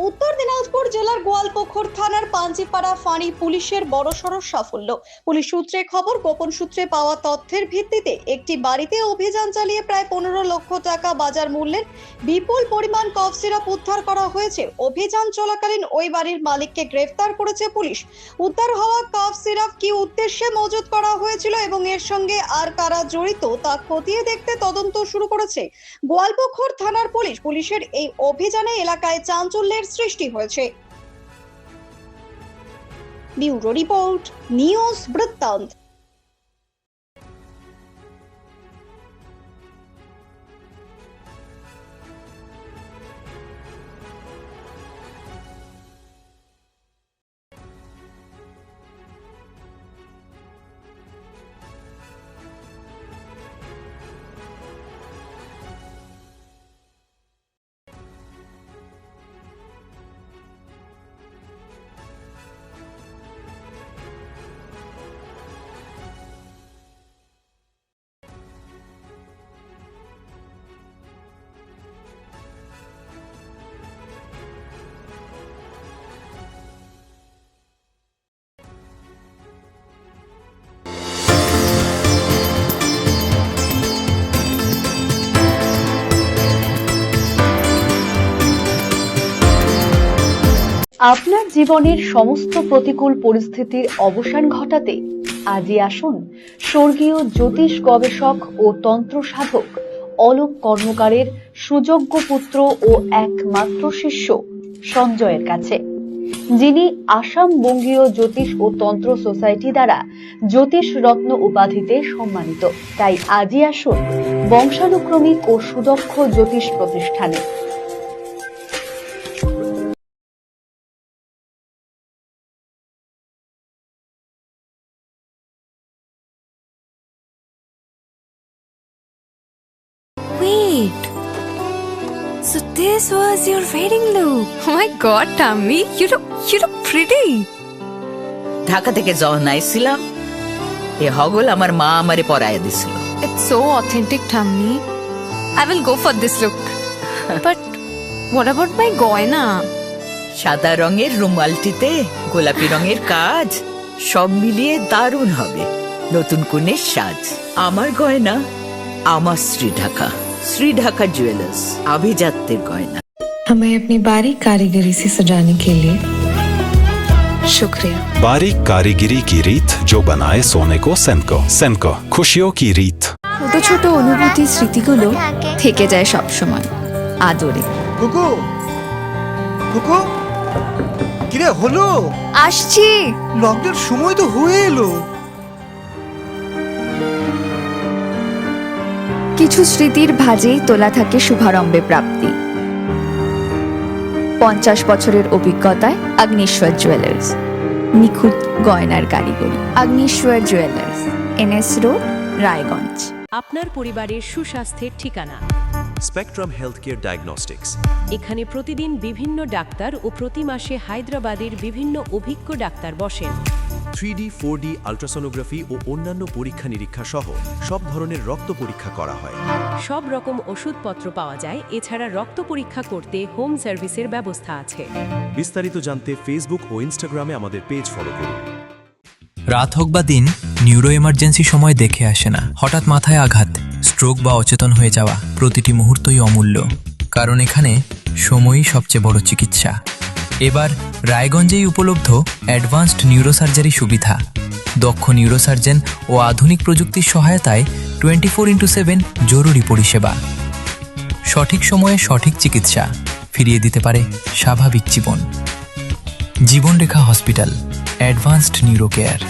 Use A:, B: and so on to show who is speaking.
A: উত্তর দিনাজপুর জেলার গোয়ালপুকুর থানার পাঞ্জিপাড়া ফাঁড়ি পুলিশের বড়সড় সাফল্য। পুলিশ সূত্রে খবর, গোপন সূত্রে পাওয়া তথ্যের ভিত্তিতে একটি বাড়িতে অভিযান চালিয়ে প্রায় 15 লক্ষ টাকা বাজার মূল্যের বিপুল পরিমাণ কফ সিরাপ উদ্ধার করা হয়েছে। অভিযান চলাকালীন ওই বাড়ির মালিককে গ্রেফতার করেছে পুলিশ। উদ্ধার হওয়া কফ সিরাপ কি উদ্দেশ্যে মজুত করা হয়েছিল এবং এর সঙ্গে আর কারা জড়িত তা খতিয়ে দেখতে তদন্ত শুরু করেছে গোয়ালপুকুর থানার পুলিশ। পুলিশের এই অভিযানে এলাকায় চাঞ্চল্যের সৃষ্টি হয়েছে। ব্যুরো রিপোর্ট, নিউজ বৃত্তান্ত।
B: আপনার জীবনের সমস্ত প্রতিকূল পরিস্থিতির অবসান ঘটাতে আজই আসুন স্বর্গীয় জ্যোতিষ গবেষক ও তন্ত্র সাধক অলোক কর্মকারের সুযোগ্য পুত্র ও একমাত্র শিষ্য সঞ্জয়ের কাছে, যিনি আসাম বঙ্গীয় জ্যোতিষ ও তন্ত্র সোসাইটি দ্বারা জ্যোতিষ রত্ন উপাধিতে সম্মানিত। তাই আজই আসুন বংশানুক্রমিক ও সুদক্ষ জ্যোতিষ প্রতিষ্ঠানে।
C: Wait, so this was your wedding look? Oh my god, Tammy, you look pretty.
D: Dhaka থেকে যখন আইছিলাম এ হগল আমার মা আমারে পরায় দিছিল।
C: It's so authentic, Tammy. I will go for this look. But what about my goina?
D: সাদা রঙের রুমালটিতে গোলাপি রঙের কাজ, সব মিলিয়ে দারুণ হবে নতুন কনের সাজ। আমার গয়না আমার শ্রী ঢাকা ज्वेलर्स, अभिजात्य गयना।
E: हमें अपनी बारीक कारीगरी से सजाने के लिए शुक्रिया।
F: बारीक कारीगरी की रीत जो बनाए सोने को सेनको खुशियों की रीत।
C: ছোট ছোট অনুভূতি স্মৃতিগুলো থেকে যায় সব সময় আদরে।
G: কুকু কুকু কিরে হলো?
C: আসছি।
G: লকডাউন সময় তো হয়ে এলো।
C: কিছু স্মৃতির ভাজেই তোলা থাকে শুভারম্ভে প্রাপ্তি। 50 বছরের অভিজ্ঞতায় অগ্নিশ্বর জুয়েলার্স, নিখুঁত গয়নার কারিগরি। Agnishwar jewellers, NS road, Raiganj.
H: আপনার পরিবারের সুস্বাস্থ্যের ঠিকানা
I: স্পেকট্রাম হেলথকেয়ার ডায়াগনস্টিক্স।
H: এখানে প্রতিদিন বিভিন্ন ডাক্তার ও প্রতি মাসে হায়দ্রাবাদের বিভিন্ন অভিজ্ঞ ডাক্তার বসেন।
I: 3D 4D আল্ট্রাসোনোগ্রাফি ও অন্যান্য পরীক্ষা নিরীক্ষা সহ সব ধরনের রক্ত পরীক্ষা করা হয়।
H: সব রকম ওষুধপত্র পাওয়া যায়। এছাড়া রক্ত পরীক্ষা করতে হোম সার্ভিসের ব্যবস্থা আছে।
I: বিস্তারিত জানতে ফেসবুক ও ইনস্টাগ্রামে আমাদের পেজ ফলো করুন।
J: রাত হোক বা দিন, নিউরো এমার্জেন্সি সময় দেখে আসে না। হঠাৎ মাথায় আঘাত, স্ট্রোক বা অচেতন হয়ে যাওয়া, প্রতিটি মুহূর্তই অমূল্য। কারণ এখানে সময়ই সবচেয়ে বড় চিকিৎসা। এবার রায়গঞ্জেই উপলব্ধ অ্যাডভান্সড নিউরোসার্জারি সুবিধা। দক্ষ নিউরোসার্জন ও আধুনিক প্রযুক্তির সহায়তায় 24x7 জরুরি পরিষেবা। সঠিক সময়ে সঠিক চিকিৎসা ফিরিয়ে দিতে পারে স্বাভাবিক জীবন। জীবনরেখা হসপিটাল, অ্যাডভান্সড নিউরো কেয়ার।